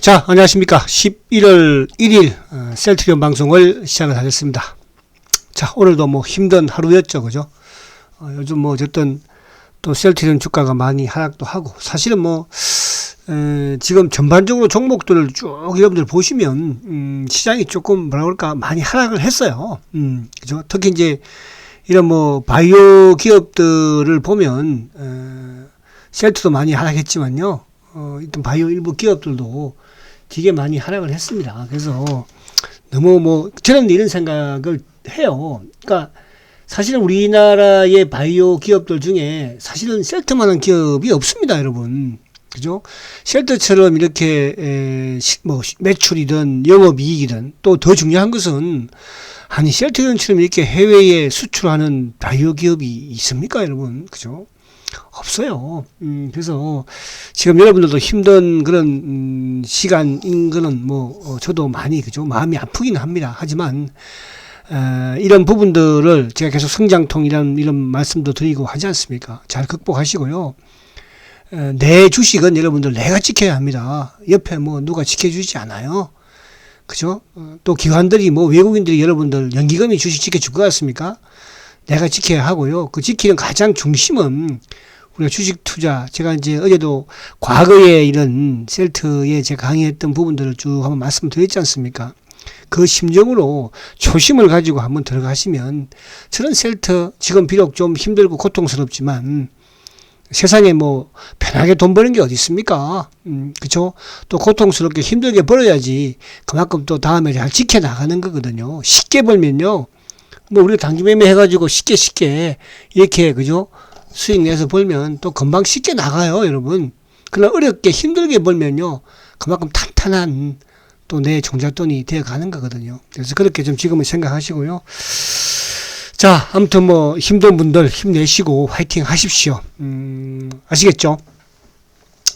자, 안녕하십니까. 11월 1일 셀트리온 방송을 시작을 하겠습니다. 자, 오늘도 뭐 힘든 하루였죠. 그죠? 요즘 뭐 어쨌든 또 셀트리온 주가가 많이 하락도 하고, 사실은 뭐 지금 전반적으로 종목들을 쭉 여러분들 보시면 시장이 조금 뭐라 그럴까 많이 하락을 했어요. 그죠? 특히 이제 이런 뭐 바이오 기업들을 보면 셀트도 많이 하락했지만요. 일단 바이오 일부 기업들도 되게 많이 하락을 했습니다. 그래서 너무 뭐 저는 이런 생각을 해요. 그러니까 사실은 우리나라의 바이오 기업들 중에 사실은 셀트만한 기업이 없습니다, 여러분. 그죠? 셀트처럼 이렇게 뭐 매출이든 영업이익이든 또 더 중요한 것은 아니 셀트처럼 이렇게 해외에 수출하는 바이오 기업이 있습니까, 여러분? 그죠? 없어요. 그래서 지금 여러분들도 힘든 그런 시간인 거는 뭐 저도 많이 그죠 마음이 아프긴 합니다. 하지만 이런 부분들을 제가 계속 성장통이라는 이런 말씀도 드리고 하지 않습니까? 잘 극복하시고요. 내 주식은 여러분들 내가 지켜야 합니다. 옆에 뭐 누가 지켜주지 않아요. 그죠? 또 기관들이 뭐 외국인들이 여러분들 연기금이 주식 지켜줄 것 같습니까? 내가 지켜야 하고요. 그 지키는 가장 중심은 우리가 주식 투자, 제가 이제 어제도 과거에 이런 셀트에 제가 강의했던 부분들을 쭉 한번 말씀드렸지 않습니까? 그 심정으로 초심을 가지고 한번 들어가시면 저는 셀트 지금 비록 좀 힘들고 고통스럽지만 세상에 뭐 편하게 돈 버는 게 어디 있습니까? 그쵸? 또 고통스럽게 힘들게 벌어야지 그만큼 또 다음에 잘 지켜나가는 거거든요. 쉽게 벌면요. 뭐 우리가 단기 매매 해가지고 쉽게 이렇게 그죠 수익 내서 벌면 또 금방 쉽게 나가요, 여러분. 그러나 어렵게 힘들게 벌면요 그만큼 탄탄한 또 내 종잣돈이 되어 가는 거거든요. 그래서 그렇게 좀 지금은 생각하시고요. 자, 아무튼 뭐 힘든 분들 힘내시고 화이팅 하십시오. 아시겠죠?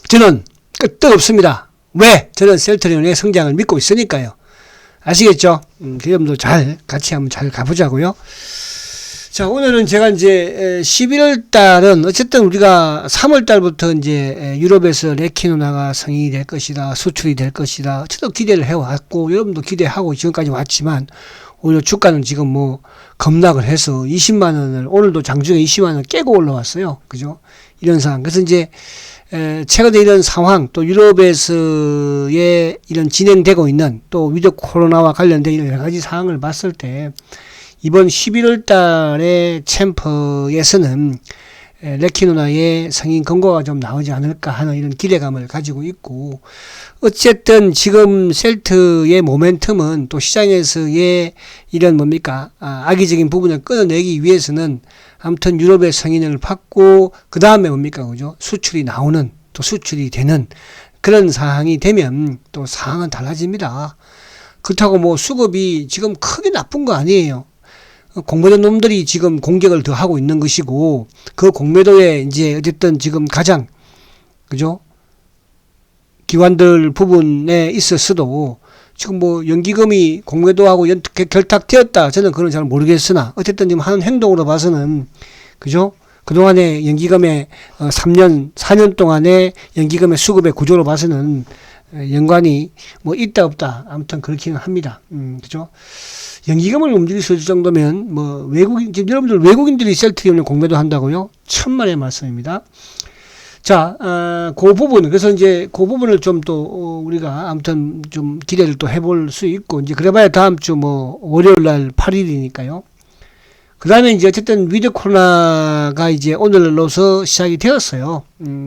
저는 끄떡 없습니다. 왜? 저는 셀트리온의 성장을 믿고 있으니까요. 아시겠죠? 여러분도 같이 한번 잘 가보자고요. 자, 오늘은 제가 이제 11월 달은 어쨌든 우리가 3월 달부터 이제 유럽에서 레키노나가 성인이 될 것이다, 수출이 될 것이다. 어쨌든 기대를 해왔고, 여러분도 기대하고 지금까지 왔지만, 오히려 주가는 지금 뭐 급락을 해서 20만 원을, 오늘도 장중에 20만 원을 깨고 올라왔어요. 그죠? 이런 상황. 그래서 이제 최근에 이런 상황, 또 유럽에서의 이런 진행되고 있는 또 위드 코로나와 관련된 이런 여러 가지 상황을 봤을 때 이번 11월 달에 챔프에서는 레키노나의 성인 권고가 좀 나오지 않을까 하는 이런 기대감을 가지고 있고, 어쨌든 지금 셀트의 모멘텀은 또 시장에서의 이런 뭡니까 악의적인 부분을 끊어내기 위해서는 아무튼 유럽의 성인을 받고 그 다음에 뭡니까 그죠 수출이 나오는 또 수출이 되는 그런 상황이 되면 또 상황은 달라집니다. 그렇다고 뭐 수급이 지금 크게 나쁜 거 아니에요. 공매도 놈들이 지금 공격을 더 하고 있는 것이고, 그 공매도에 이제 어쨌든 지금 가장 그죠 기관들 부분에 있었어도 지금 뭐 연기금이 공매도하고 결탁되었다, 저는 그건 잘 모르겠으나 어쨌든 지금 하는 행동으로 봐서는 그죠 그동안에 연기금의 3년 4년 동안의 연기금의 수급의 구조로 봐서는 연관이 뭐 있다 없다 아무튼 그렇기는 합니다. 그죠? 연기금을 움직일 수 있을 정도면 뭐 지금 여러분들 외국인들이 셀트리온을 공매도 한다고요? 천만의 말씀입니다. 자, 그 부분, 그래서 이제 그 부분을 좀 또 우리가 아무튼 좀 기대를 또 해볼 수 있고, 이제 그래봐야 다음 주 뭐 월요일 날 8일이니까요. 그 다음에 이제 어쨌든 위드 코로나가 이제 오늘로서 시작이 되었어요.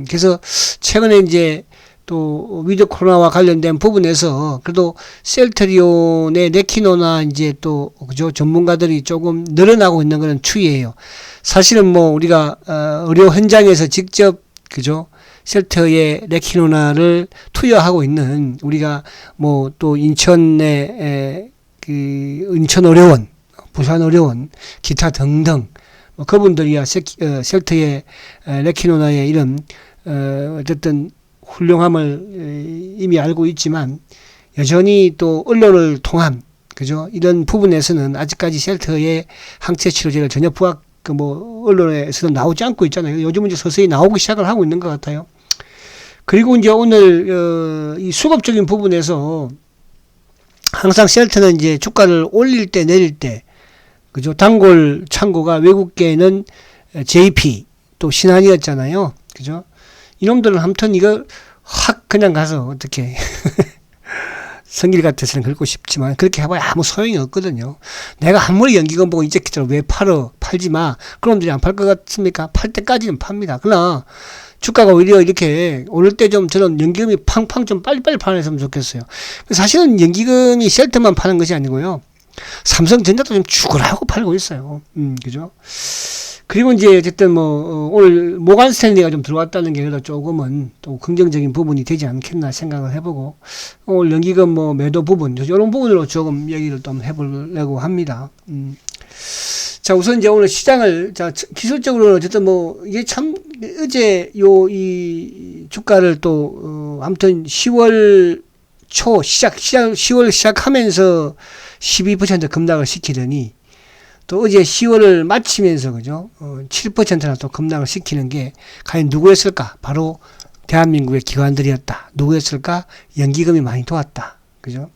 그래서 최근에 이제 또 위드 코로나와 관련된 부분에서 그래도 셀트리온의 레키노나 이제 또 그죠 전문가들이 조금 늘어나고 있는 그런 추이예요. 사실은 뭐 우리가 의료 현장에서 직접 그죠 셀트의 레키노나를 투여하고 있는 우리가 뭐 또 인천의 그 인천의료원, 부산의료원, 기타 등등 뭐 그분들이야 셀트의 레키노나의 이런 어쨌든 훌륭함을 이미 알고 있지만 여전히 또 언론을 통한 그죠 이런 부분에서는 아직까지 셀트의 항체 치료제를 전혀 언론에서는 나오지 않고 있잖아요. 요즘은 이제 서서히 나오기 시작을 하고 있는 것 같아요. 그리고 이제 오늘 이 수급적인 부분에서 항상 셀트는 이제 주가를 올릴 때 내릴 때 그죠? 단골 창고가 외국계는 JP 또 신한이었잖아요. 그죠? 이놈들은 아무튼 이거 확 그냥 가서 어떻게 성길 같아서는 긁고 싶지만 그렇게 해봐야 아무 소용이 없거든요. 내가 아무리 연기금 보고 이제키처럼 왜 팔지 마. 그놈들이 안 팔 것 같습니까? 팔 때까지는 팝니다. 그러나 주가가 오히려 이렇게 오를 때 좀 저는 연기금이 팡팡 좀 빨리빨리 팔았으면 좋겠어요. 사실은 연기금이 셀트만 파는 것이 아니고요. 삼성전자도 좀 죽으라고 팔고 있어요. 그죠? 그리고 이제 어쨌든 오늘 모간 스탠리가 좀 들어왔다는 게 그래도 조금은 또 긍정적인 부분이 되지 않겠나 생각을 해보고 오늘 연기금 매도 부분 이런 부분으로 조금 얘기를 좀 해보려고 합니다. 자, 우선 이제 오늘 시장을 기술적으로는 어쨌든 이게 참 어제 이 주가를 또 아무튼 10월 초 10월 시작하면서 12% 급락을 시키더니 또 어제 10월을 마치면서 그죠? 7%나 또 급락을 시키는 게 과연 누구였을까? 바로 대한민국의 기관들이었다. 누구였을까? 연기금이 많이 도왔다. 그죠?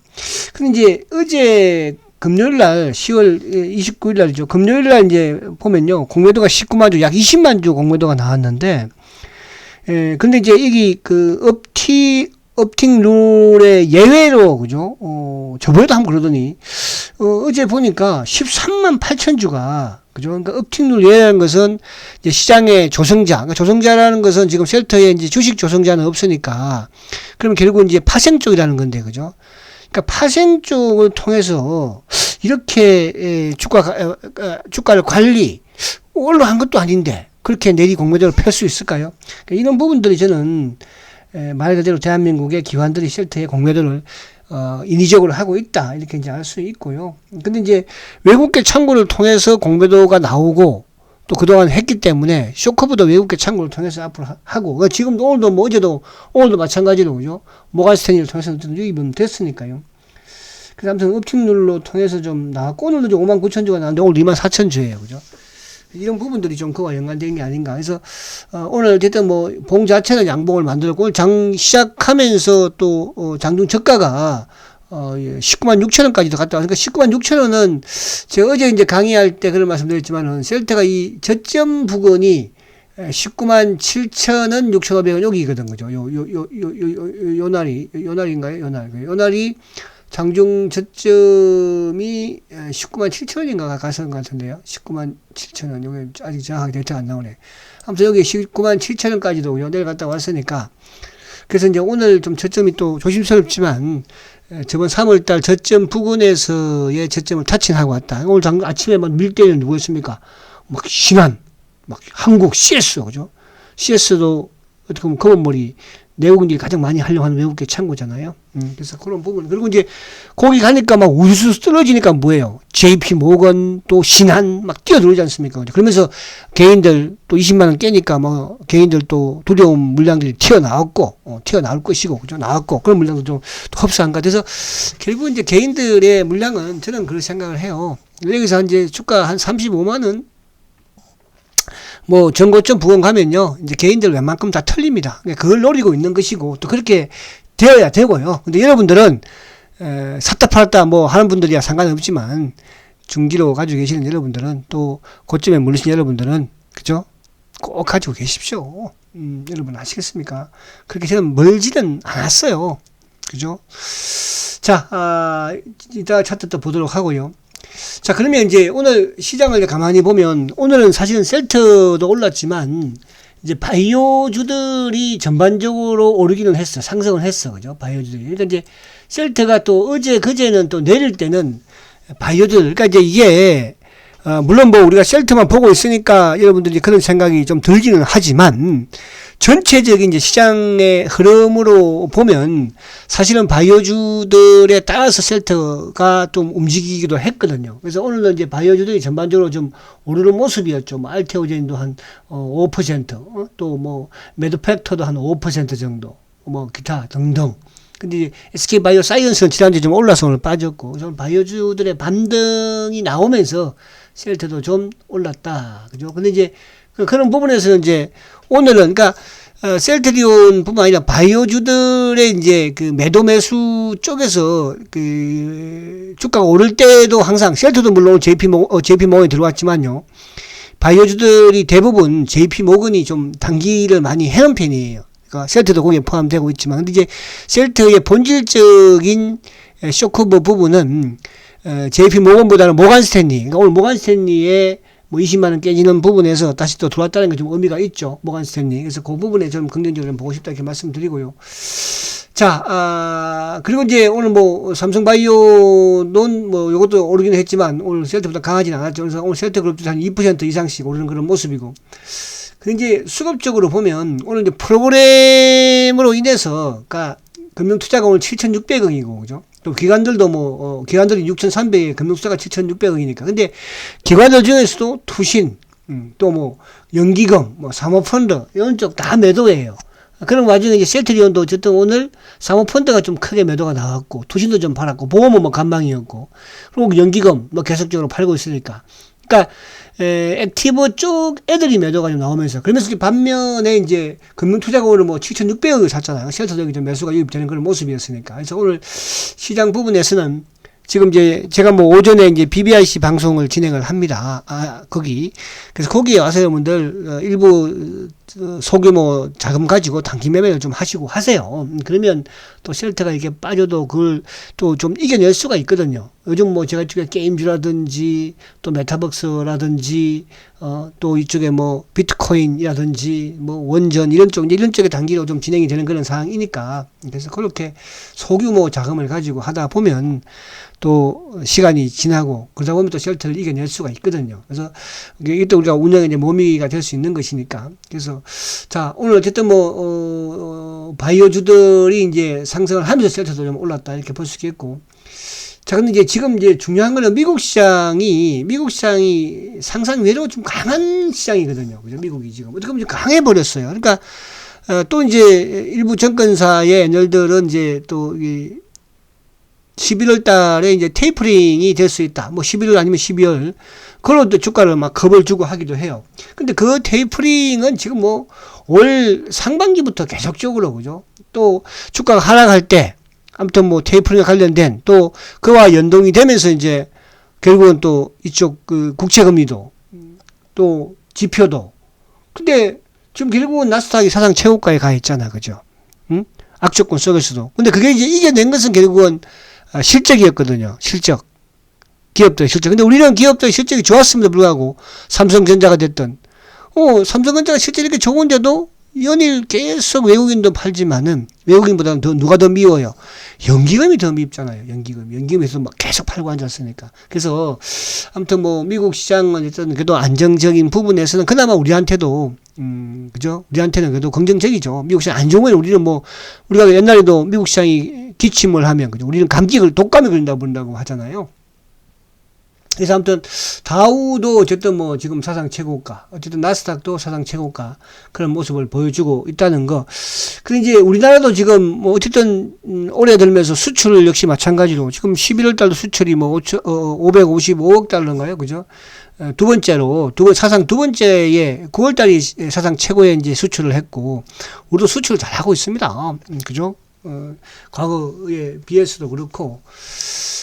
근데 이제 어제 금요일 날 10월 29일 날이죠. 금요일 날 이제 보면요. 공매도가 19만 주, 약 20만 주 공매도가 나왔는데 근데 이제 여기 업팅 룰의 예외로, 그죠? 저번에도 한번 그러더니, 어제 보니까 13만 8천 주가, 그죠? 그러니까 업팅 룰 예외라는 것은 이제 시장의 조성자, 그러니까 조성자라는 것은 지금 셀터에 이제 주식 조성자는 없으니까, 그러면 결국 이제 파생 쪽이라는 건데, 그죠? 그러니까 파생 쪽을 통해서 이렇게 주가를 올라간 것도 아닌데, 그렇게 내리 공매도를 펼 수 있을까요? 그러니까 이런 부분들이 저는 말 그대로 대한민국의 기관들이 셀터의 공매도를 인위적으로 하고 있다 이렇게 이제 알 수 있고요. 근데 이제 외국계 창구를 통해서 공매도가 나오고 또 그동안 했기 때문에 쇼커브도 외국계 창구를 통해서 앞으로 하고 그러니까 지금도 오늘도 어제도 오늘도 마찬가지로 그죠. 모간스탠리를 통해서 유입은 됐으니까요. 그래서 아무튼 업팅률로 통해서 좀 나왔고 오늘도 5만 9천 주가 나왔는데 오늘 2만 4천 주예요, 그죠. 이런 부분들이 좀 그와 연관된 게 아닌가. 그래서 오늘 어쨌든 봉 자체는 양봉을 만들었고 오늘 장 시작하면서 또 장중 저가가 19만 6천 원까지도 갔다 와서 그러니까 19만 6천 원은 제가 어제 이제 강의할 때 그런 말씀드렸지만은 셀트가 이 저점 부근이 19만 7천 원 6,500원 여기거든 거죠. 요 날인가요? 요 날이 장중 저점이 19만 7천 원인가 갔었던 것 같은데요. 19만 7천 원. 여기 아직 정확하게 데이터가 안 나오네. 아무튼 여기 19만 7천 원까지도 내려갔다 왔으니까. 그래서 이제 오늘 좀 저점이 또 조심스럽지만 저번 3월달 저점 부근에서의 저점을 타칭하고 왔다. 오늘 아침에 밀대는 누구였습니까? 신한, 한국 CS, 그죠? CS도 어떻게 보면 검은머리 내국인들이 가장 많이 하려고 하는 외국계 창고잖아요. 그래서 그런 부분. 그리고 이제 거기 가니까 우수수 떨어지니까 뭐예요? JP 모건 또 신한 뛰어들지 않습니까? 그러면서 개인들 또 20만원 깨니까 개인들 또 두려운 물량들이 튀어나올 것이고, 그죠? 나왔고, 그런 물량도 좀 흡수한 것 같아서 결국 이제 개인들의 물량은 저는 그런 생각을 해요. 여기서 이제 주가 한 35만원 전고점 부근 가면요, 이제 개인들 웬만큼 다 털립니다. 그걸 노리고 있는 것이고, 또 그렇게 되어야 되고요. 근데 여러분들은, 샀다 팔았다 하는 분들이야 상관없지만, 중기로 가지고 계시는 여러분들은, 또, 고점에 물리신 여러분들은, 그죠? 꼭 가지고 계십시오. 여러분 아시겠습니까? 그렇게 저는 멀지는 않았어요. 그죠? 자, 이따 차트 또 보도록 하고요. 자, 그러면 이제 오늘 시장을 가만히 보면 오늘은 사실은 셀트도 올랐지만 이제 바이오주들이 전반적으로 오르기는 했어. 상승을 했어. 그죠? 바이오주들이. 그러니까 이제 셀트가 또 어제 그제는 또 내릴 때는 바이오주들 그러니까 이제 이게 물론 우리가 셀트만 보고 있으니까 여러분들이 그런 생각이 좀 들기는 하지만 전체적인 이제 시장의 흐름으로 보면 사실은 바이오주들에 따라서 셀트가 좀 움직이기도 했거든요. 그래서 오늘은 이제 바이오주들이 전반적으로 좀 오르는 모습이었죠. 알테오젠도 한 5%, 또 메드팩터도 한 5% 정도, 기타 등등. 근데 SK바이오사이언스는 지난주에 좀 올라서 오늘 빠졌고, 그래서 바이오주들의 반등이 나오면서 셀트도 좀 올랐다. 그죠? 근데 이제 그런 부분에서 이제 오늘은, 그러니까, 셀트리온뿐만 아니라 바이오주들의 이제 그 매도 매수 쪽에서 그 주가가 오를 때도 항상 셀트도 물론 JP 모건이 들어왔지만요. 바이오주들이 대부분 JP 모건이 좀 단기를 많이 해놓은 편이에요. 그러니까 셀트도 거기에 포함되고 있지만, 근데 이제 셀트의 본질적인 쇼크버 부분은 JP 모건보다는 모간 스탠리. 그러니까 오늘 모간 스탠리의 뭐 20만원 깨지는 부분에서 다시 또 들어왔다는 게 좀 의미가 있죠. 모간 스탠리. 그래서 그 부분에 좀 긍정적으로 좀 보고 싶다 이렇게 말씀드리고요. 자, 그리고 이제 오늘 뭐 삼성바이오는 뭐 요것도 오르긴 했지만 오늘 셀트보다 강하진 않았죠. 그래서 오늘 셀트 그룹도 한 2% 이상씩 오르는 그런 모습이고. 근데 이제 수급적으로 보면 오늘 이제 프로그램으로 인해서, 그러니까 금융투자가 오늘 7,600억이고, 그죠? 또 기관들도 기관들이 6,300에 금융투자가 7,600억이니까. 근데 기관들 중에서도 투신, 또 뭐 연기금, 뭐 사모펀드 이런 쪽 다 매도예요. 그런 와중에 이제 셀트리온도 어쨌든 오늘 사모펀드가 좀 크게 매도가 나왔고, 투신도 좀 팔았고, 보험은 뭐 간방이었고, 그리고 연기금 뭐 계속적으로 팔고 있으니까. 그러니까 액티브 쪽 애들이 매도가 좀 나오면서, 그러면서 반면에 이제 금융투자가 오늘 뭐 7,600억을 샀잖아요. 셀트도 좀 매수가 유입되는 그런 모습이었으니까. 그래서 오늘 시장 부분에서는 지금 이제 제가 뭐 오전에 이제 BBIC 방송을 진행을 합니다. 거기. 그래서 거기에 와서 여러분들 일부 소규모 자금 가지고 단기 매매를 좀 하시고 하세요. 그러면 또 셀트가 이렇게 빠져도 그걸 또 좀 이겨낼 수가 있거든요. 요즘 뭐 제가 이쪽에 게임주라든지 또 메타버스라든지 또 이쪽에 뭐 비트코인이라든지 뭐 원전 이런 쪽에 단기로 좀 진행이 되는 그런 상황이니까, 그래서 그렇게 소규모 자금을 가지고 하다 보면 또 시간이 지나고 그러다 보면 또 셀트를 이겨낼 수가 있거든요. 그래서 이때 우리가 운영에 이제 모미가 될 수 있는 것이니까. 그래서 자, 오늘 어쨌든 뭐 바이오주들이 이제 상승을 하면서 셀트도 좀 올랐다 이렇게 볼 수 있겠고. 자, 근데 이제 지금 이제 중요한 거는 미국 시장이 상상 외로 좀 강한 시장이거든요. 그죠? 미국이 지금 어떻게 보면 좀 강해 버렸어요. 그러니까 또 이제 일부 증권사의 애널들은 이제 또 11월 달에 이제 테이퍼링이 될 수 있다. 뭐 11월 아니면 12월. 그걸로 또 주가를 막 겁을 주고 하기도 해요. 근데 그 테이퍼링은 지금 뭐 올 상반기부터 계속적으로, 그죠? 또 주가가 하락할 때 아무튼 뭐 테이퍼링에 관련된 또 그와 연동이 되면서 이제 결국은 또 이쪽 그 국채금리도 또 지표도. 근데 지금 결국은 나스닥이 사상 최고가에 가 있잖아. 그죠? 응? 악조건 속에서도. 근데 그게 이제 이겨낸 것은 결국은 실적이었거든요. 실적. 기업들의 실적. 근데 우리는 기업들의 실적이 좋았음에도 불구하고 삼성전자가 됐던, 삼성전자가 실적이 이렇게 좋은데도 연일 계속 외국인도 팔지만은 외국인보다는 누가 더 미워요? 연기금이 더 밉잖아요. 연기금에서 막 계속 팔고 앉았으니까. 그래서 아무튼 뭐 미국 시장은 일단 그래도 안정적인 부분에서는 그나마 우리한테도 그죠? 우리한테는 그래도 긍정적이죠. 미국 시장 안 좋으면 우리는 뭐 우리가 옛날에도 미국 시장이 기침을 하면, 그죠? 우리는 독감이 걸린다고 부른다고 하잖아요. 그래서 아무튼 다우도 어쨌든 뭐 지금 사상 최고가, 어쨌든 나스닥도 사상 최고가 그런 모습을 보여주고 있다는 거. 그리고 이제 우리나라도 지금 뭐 어쨌든 올해 들면서 수출 역시 마찬가지로 지금 11월 달도 수출이 뭐 555억 달러인가요, 그죠? 사상 두 번째에 9월 달이 사상 최고의 이제 수출을 했고, 우리도 수출을 잘 하고 있습니다, 그죠? 과거에 비해서도 그렇고.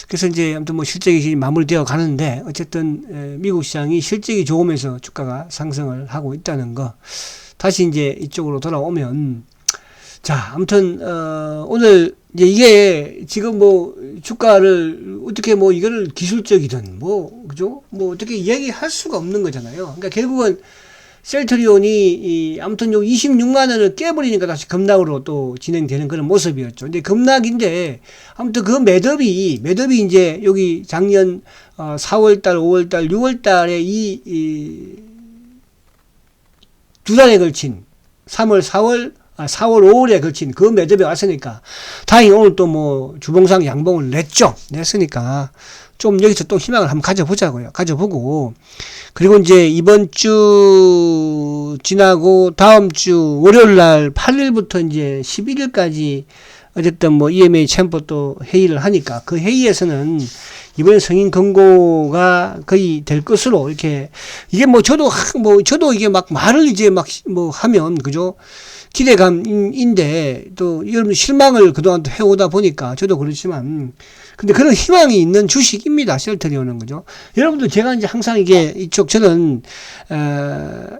그래서 이제 아무튼 뭐 실적이 마무리되어 가는데, 어쨌든 미국 시장이 실적이 좋으면서 주가가 상승을 하고 있다는 거. 다시 이제 이쪽으로 돌아오면, 자, 아무튼 오늘 이제 이게 지금 뭐 주가를 어떻게 뭐 이거를 기술적이든 뭐 그죠? 뭐 어떻게 이야기할 수가 없는 거잖아요. 그러니까 결국은 셀트리온이 아무튼 요 26만 원을 깨버리니까 다시 급락으로 또 진행되는 그런 모습이었죠. 근데 급락인데 아무튼 그 매듭이 이제 여기 작년 4월달, 5월달, 6월달에 이 두 달에 걸친 4월, 5월에 걸친 그 매듭에 왔으니까 다행히 오늘 또 뭐 주봉상 양봉을 냈으니까 좀 여기서 또 희망을 한번 가져보고, 그리고 이제 이번 주 지나고 다음 주 월요일 날 8일부터 이제 11일까지 어쨌든 뭐 EMA 챔버 또 회의를 하니까 그 회의에서는 이번에 승인 권고가 거의 될 것으로 이렇게 이게 뭐 저도 이게 막 말을 이제 막 뭐 하면 그죠? 기대감인데 또 여러분 실망을 그동안 또 해오다 보니까 저도 그렇지만 근데 그런 희망이 있는 주식입니다. 셀트리온은 그죠? 여러분들 제가 이제 항상 이게 저는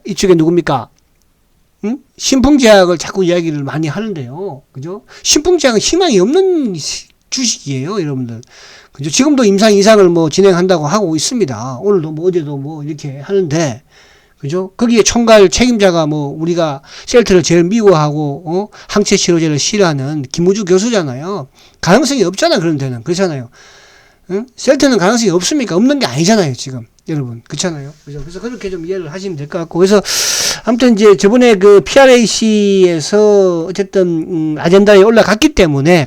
이쪽에 누굽니까? 신풍제약을 자꾸 이야기를 많이 하는데요. 그죠? 신풍제약은 희망이 없는 주식이에요, 여러분들. 그죠? 지금도 임상 이상을 뭐 진행한다고 하고 있습니다. 오늘도 뭐 어제도 뭐 이렇게 하는데, 그죠? 거기에 총괄 책임자가 뭐 우리가 셀트를 제일 미워하고, 항체 치료제를 싫어하는 김우주 교수잖아요. 가능성이 없잖아, 그런 데는. 그렇잖아요. 응? 셀트는 가능성이 없습니까? 없는 게 아니잖아요, 지금. 여러분. 그렇잖아요. 그죠? 그래서 그렇게 좀 이해를 하시면 될 것 같고. 그래서 아무튼 이제 저번에 그 PRAC에서 어쨌든 아젠다에 올라갔기 때문에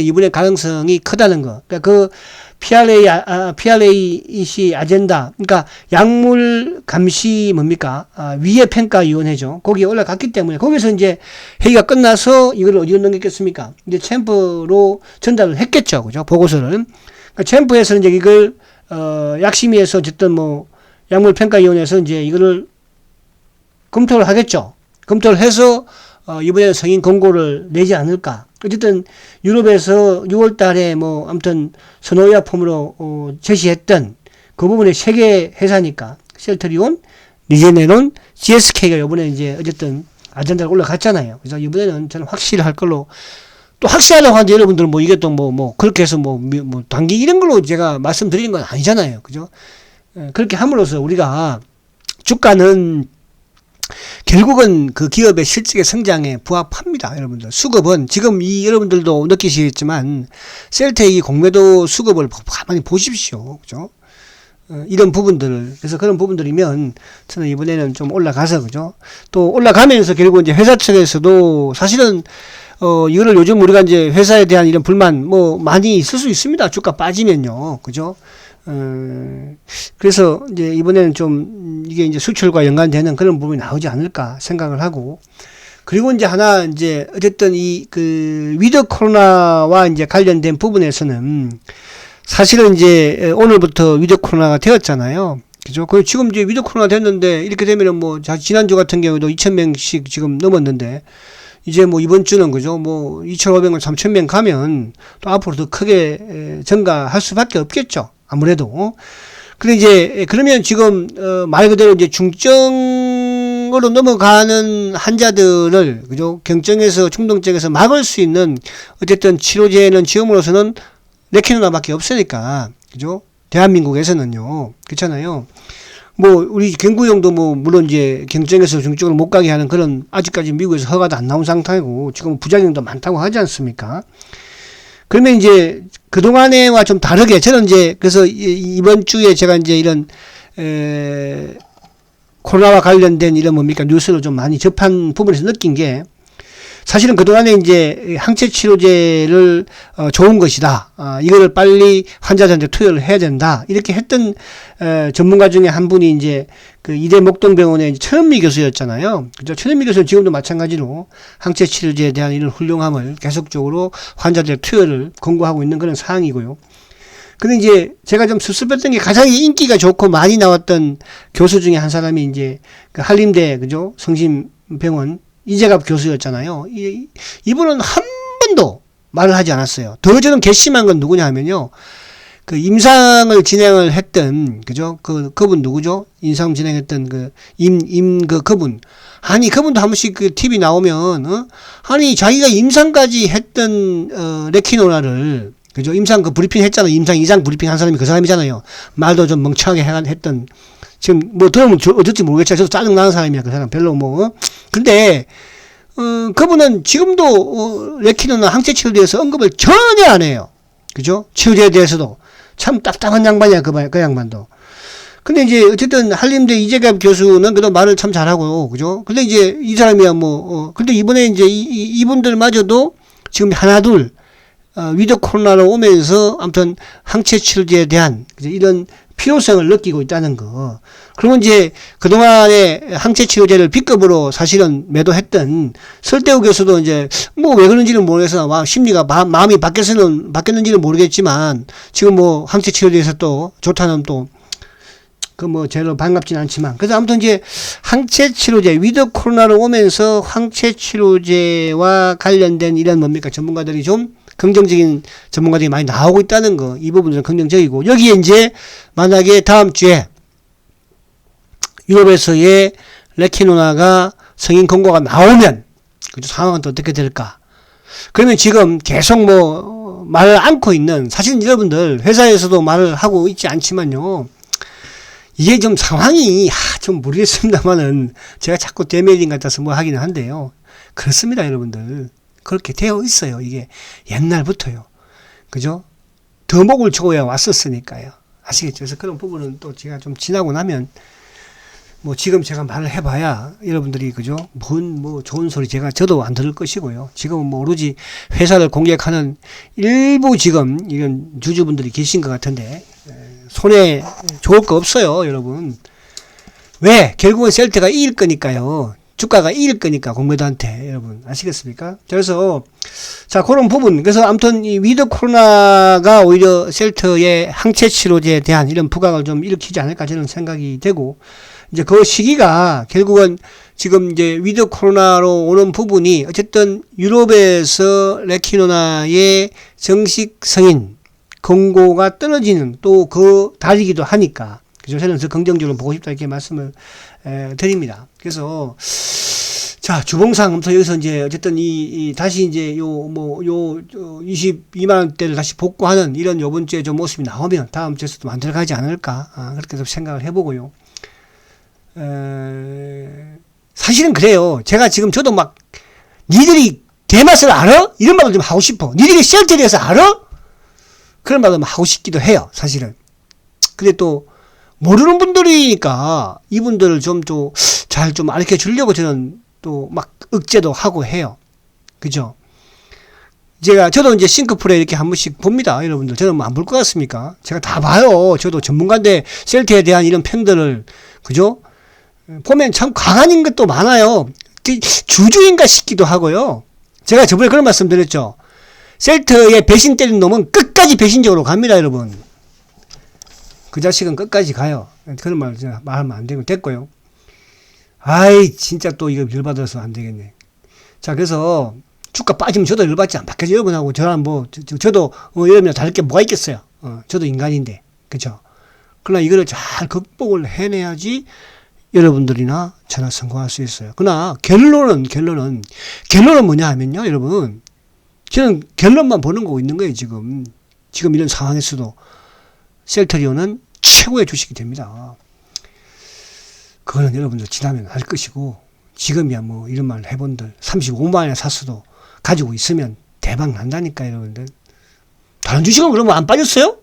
이번에 가능성이 크다는 거. 그러니까 그 PRAC 아젠다, 그러니까 약물 감시 뭡니까? 위해 평가 위원회죠. 거기에 올라갔기 때문에 거기서 이제 회의가 끝나서 이걸 어디로 넘겼겠습니까? 이제 챔프로 전달을 했겠죠, 그죠? 보고서를. 그러니까 챔프에서 이제 이걸 약심위에서 어쨌든 뭐 약물 평가 위원회에서 이제 이거를 검토를 하겠죠. 검토를 해서 이번에 승인 권고를 내지 않을까. 어쨌든 유럽에서 6월 달에 뭐 아무튼 선호의약품으로 제시했던 그 부분의 세 개 회사니까 셀트리온, 리제네론, GSK가 이번에 이제 어쨌든 아젠다로 올라갔잖아요. 그래서 이번에는 저는 확실할 걸로 또 확실하다고 하는데 여러분들은 뭐 이게 또 뭐 그렇게 해서 뭐 단기 이런 걸로 제가 말씀드리는 건 아니잖아요. 그죠? 그렇게 함으로써 우리가 주가는 결국은 그 기업의 실질의 성장에 부합합니다. 여러분들. 수급은 지금 여러분들도 느끼시겠지만 셀트의 이 공매도 수급을 가만히 보십시오. 그죠? 이런 부분들을. 그래서 그런 부분들이면 저는 이번에는 좀 올라가서 그죠? 또 올라가면서 결국 이제 회사 측에서도 사실은 이거를 요즘 우리가 이제 회사에 대한 이런 불만 뭐 많이 있을 수 있습니다. 주가 빠지면요. 그죠? 그래서 이제 이번에는 좀 이게 이제 수출과 연관되는 그런 부분이 나오지 않을까 생각을 하고, 그리고 이제 하나 이제 어쨌든 이 그 위드 코로나와 이제 관련된 부분에서는 사실은 이제 오늘부터 위드 코로나가 되었잖아요. 그죠? 그 지금 이제 위드 코로나 됐는데 이렇게 되면은 뭐 지난주 같은 경우도 2,000명씩 지금 넘었는데 이제 뭐 이번 주는 그죠? 뭐 2,500명, 3,000명 가면 또 앞으로 더 크게 증가할 수밖에 없겠죠. 아무래도. 근데 이제 그러면 지금 말 그대로 이제 중증으로 넘어가는 환자들을 그죠? 경증에서 중동증에서 막을 수 있는 어쨌든 치료제는 지금으로서는 레키노나밖에 없으니까 그죠? 대한민국에서는요. 그렇잖아요. 뭐 우리 경구용도 뭐 물론 이제 경증에서 중증으로 못 가게 하는 그런 아직까지 미국에서 허가도 안 나온 상태고 지금 부작용도 많다고 하지 않습니까? 그러면 이제 그동안에와 좀 다르게 저는 이제 그래서 이번 주에 제가 이제 이런 코로나와 관련된 이런 뭡니까 뉴스를 좀 많이 접한 부분에서 느낀 게 사실은 그동안에 이제 항체 치료제를 좋은 것이다. 이거를 빨리 환자들한테 투여를 해야 된다. 이렇게 했던 전문가 중에 한 분이 이제 그 이대 목동병원의 천은미 교수였잖아요. 그죠? 천은미 교수는 지금도 마찬가지로 항체 치료제에 대한 이런 훌륭함을 계속적으로 환자들의 투여를 권고하고 있는 그런 사항이고요. 근데 이제 제가 좀 섭섭했던 게 가장 인기가 좋고 많이 나왔던 교수 중에 한 사람이 이제 그 한림대 그죠? 성심병원 이재갑 교수였잖아요. 이분은 한 번도 말을 하지 않았어요. 더 저는 괘씸한 건 누구냐 하면요. 그 임상을 진행을 했던, 그죠? 그분 누구죠? 임상 진행했던 그분. 아니, 그분도 한 번씩 그 TV 나오면, 아니, 자기가 임상까지 했던, 레키노나를, 그죠? 임상 그 브리핑 했잖아요. 임상 이상 브리핑 한 사람이 그 사람이잖아요. 말도 좀 멍청하게 했던, 지금 뭐 들으면 어떨지 모르겠지만 저도 짜증나는 사람이야. 그 사람 별로 뭐. 근데 그분은 지금도 레키노나 항체 치료에 대해서 언급을 전혀 안 해요. 그죠? 치료제에 대해서도 참 답답한 양반이야. 그 양반도. 근데 이제 어쨌든 한림대 이재갑 교수는 그래도 말을 참 잘하고 그죠? 근데 이제 이 사람이야 뭐 근데 이번에 이제 이분들마저도 지금 하나둘 위드 코로나로 오면서 아무튼 항체 치료제에 대한 이런 필요성을 느끼고 있다는 거. 그러면 이제 그동안에 항체치료제를 B급으로 사실은 매도했던 설대우 교수도 이제 뭐 왜 그런지는 모르겠어. 심리가 마음이 바뀌었는지는 모르겠지만 지금 뭐 항체치료제에서 또 좋다는 또 그 뭐 제로 반갑진 않지만 그래서 아무튼 이제 항체치료제 위드 코로나로 오면서 항체치료제와 관련된 이런 뭡니까 전문가들이 좀 긍정적인 전문가들이 많이 나오고 있다는 거 이 부분은 긍정적이고 여기에 이제 만약에 다음 주에 유럽에서의 레키노나가 승인 권고가 나오면 그 상황은 또 어떻게 될까? 그러면 지금 계속 뭐 말을 않고 있는 사실은 여러분들 회사에서도 말을 하고 있지 않지만요. 이게 좀 상황이 좀 모르겠습니다만은 제가 자꾸 데메링 같아서 뭐 하기는 한데요. 그렇습니다, 여러분들. 그렇게 되어 있어요. 이게 옛날부터요. 그죠? 더목을 줘야 왔었으니까요. 아시겠죠? 그래서 그런 부분은 또 제가 좀 지나고 나면 뭐 지금 제가 말을 해봐야 여러분들이 그죠? 뭐 좋은 소리 저도 안 들을 것이고요. 지금은 뭐 오로지 회사를 공략하는 일부 지금 이런 주주분들이 계신 것 같은데 손에 좋을 거 없어요, 여러분. 왜? 결국은 셀트가 이길 거니까요. 주가가 이길 거니까 공매도한테 여러분 아시겠습니까? 그래서 자 그런 부분 그래서 아무튼 이 위드 코로나가 오히려 셀트의 항체 치료제에 대한 이런 부각을 좀 일으키지 않을까 저는 생각이 되고 이제 그 시기가 결국은 지금 이제 위드 코로나로 오는 부분이 어쨌든 유럽에서 레키노나의 정식 승인 권고가 떨어지는 또 그 달이기도 하니까 그래서 저는 더 긍정적으로 보고 싶다 이렇게 말씀을 드립니다. 그래서 자 주봉상 아무튼 여기서 이제 어쨌든 다시 이제 요 22만 원대를 다시 복구하는 이런 요번 주에 좀 모습이 나오면 다음 주에서도 만들어가지 않을까 그렇게 좀 생각을 해보고요. 사실은 그래요. 제가 지금 저도 막 니들이 대맛을 알아? 이런 말을 좀 하고 싶어. 니들이 셀트에 대해서 알아? 그런 말을 하고 싶기도 해요. 사실은. 근데 또 모르는 분들이니까 이분들을 좀 잘 좀 알려 주려고 저는 또 막 억제도 하고 해요. 그죠? 저도 이제 싱크풀에 이렇게 한 번씩 봅니다. 여러분들. 저는 뭐 안 볼 것 같습니까? 제가 다 봐요. 저도 전문가인데 셀트에 대한 이런 평들을. 그죠? 보면 참 강한 것도 많아요. 주주인가 싶기도 하고요. 제가 저번에 그런 말씀 드렸죠. 셀트에 배신 때린 놈은 끝까지 배신적으로 갑니다, 여러분. 그 자식은 끝까지 가요. 그런 말 제가 말하면 안 되고 됐고요. 아이 진짜 또 이거 열받아서 안 되겠네. 자 그래서 주가 빠지면 저도 열받지 안 받겠죠. 여러분하고 저랑 뭐 저도 여러분이랑 다를 게 뭐가 있겠어요. 저도 인간인데 그죠. 그러나 이거를 잘 극복을 해내야지 여러분들이나 저나 성공할 수 있어요. 그러나 결론은 뭐냐 하면요, 여러분. 저는 결론만 보는 거고 있는 거예요, 지금 이런 상황에서도 셀트리온은 최고의 주식이 됩니다. 그거는 여러분들 지나면 할 것이고 지금이야 뭐 이런 말을 해본들 35만 원에 샀어도 가지고 있으면 대박 난다니까 여러분들. 다른 주식은 그러면 안 빠졌어요?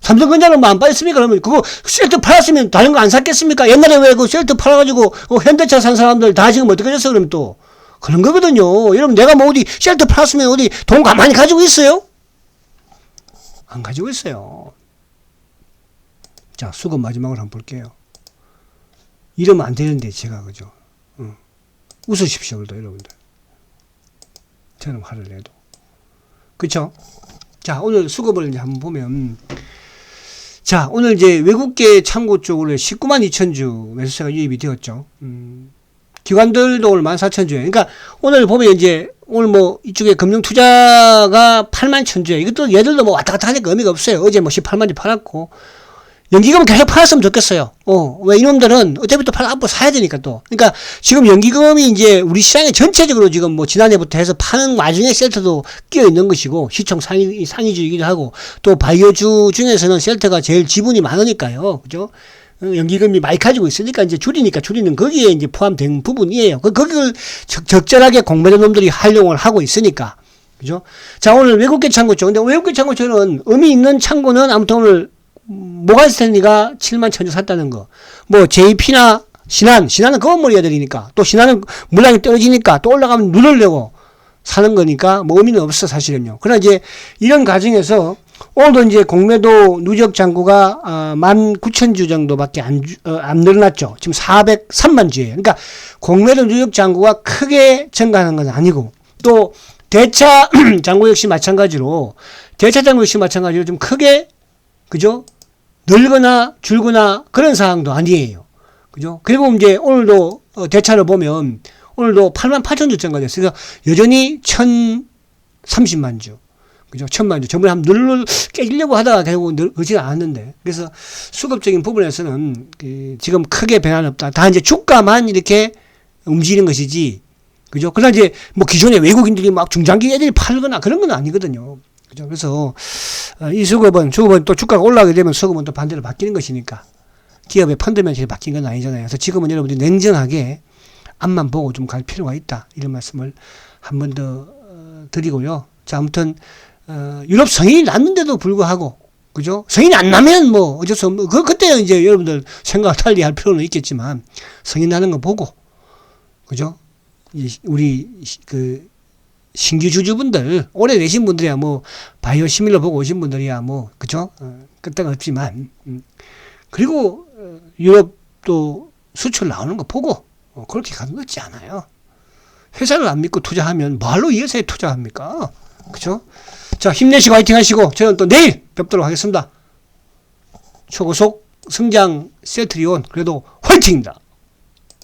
삼성전자는 뭐 안 빠졌습니까? 그러면 그거 셀트 팔았으면 다른 거 안 샀겠습니까? 옛날에 왜 그 셀트 팔아가지고 현대차 산 사람들 다 지금 어떻게 됐어? 그러면 또 그런 거거든요. 여러분 내가 뭐 어디 셀트 팔았으면 어디 돈 가만히 가지고 있어요? 안 가지고 있어요. 자 수급 마지막으로 한번 볼게요. 이러면 안 되는데 제가 그죠? 웃으십시오, 그래도 여러분들. 저는 화를 내도. 그쵸? 자, 오늘 수급을 이제 한번 보면, 자, 오늘 이제 외국계 창고 쪽으로 19만 2천 주 매수세가 유입이 되었죠. 기관들도 오늘 14,000주에. 그러니까 오늘 보면 이제, 오늘 뭐 이쪽에 금융투자가 8만 1,000주에. 이것도 얘들도 뭐 왔다 갔다 하니까 의미가 없어요. 어제 뭐 18만주 팔았고. 연기금은 계속 팔았으면 좋겠어요. 왜 이놈들은 어차피 또 앞으로 사야 되니까 또. 그러니까 지금 연기금이 이제 우리 시장에 전체적으로 지금 뭐 지난해부터 해서 파는 와중에 셀트도 끼어 있는 것이고 시총 상위주이기도 하고 또 바이오주 중에서는 셀트가 제일 지분이 많으니까요. 그죠? 연기금이 많이 가지고 있으니까 이제 줄이는 거기에 이제 포함된 부분이에요. 거기를 적절하게 공매도 놈들이 활용을 하고 있으니까. 그죠? 자, 오늘 외국계 창고죠. 근데 외국계 창고처는 의미 있는 창고는 아무튼 오늘 모간 스탠리가 7만 1,000주 샀다는 거. 뭐, JP나 신한은 검은머리 애들이니까. 또 신한은 물량이 떨어지니까 또 올라가면 누르려고 사는 거니까 뭐 의미는 없어, 사실은요. 그러나 이제 이런 과정에서 오늘도 이제 공매도 누적 잔고가 19,000주 정도밖에 안 늘어났죠. 지금 403만 주예요. 그러니까 공매도 누적 잔고가 크게 증가하는 건 아니고, 또 대차 잔고 역시 마찬가지로 좀 크게, 그죠? 늘거나 줄거나 그런 상황도 아니에요. 그죠? 그리고 이제 오늘도 대차를 보면 오늘도 88,000주 증가됐어요. 그래서 여전히 1,030만 주. 그죠? 1,000만 주. 저번에 한번 깨지려고 하다가 결국 그러지 않았는데. 그래서 수급적인 부분에서는 지금 크게 변화는 없다. 다 이제 주가만 이렇게 움직이는 것이지. 그죠? 그러나 이제 뭐 기존에 외국인들이 막 중장기 애들이 팔거나 그런 건 아니거든요. 그죠? 그래서 이 수급은 또 주가가 올라가게 되면 수급은 또 반대로 바뀌는 것이니까. 기업의 펀드 면적이 바뀐 건 아니잖아요. 그래서 지금은 여러분들이 냉정하게 앞만 보고 좀 갈 필요가 있다. 이런 말씀을 한 번 더 드리고요. 자, 아무튼 유럽 성인이 났는데도 불구하고, 그죠? 성인이 안 나면 뭐 어쩔 수 없는, 그때 이제 여러분들 생각을 달리 할 필요는 있겠지만, 성인 나는 거 보고, 그죠? 우리 신규 주주분들, 오래 계신 분들이야 뭐 바이오 시밀러 보고 오신 분들이야 뭐, 그죠? 끝대가 없지만, 그리고 유럽도 수출 나오는 거 보고 그렇게 가는 거 같지 않아요. 회사를 안 믿고 투자하면 뭐로 이 회사에 투자합니까? 그죠? 자, 힘내시고 화이팅 하시고 저는 또 내일 뵙도록 하겠습니다. 초고속 성장 셀트리온 그래도 화이팅입니다.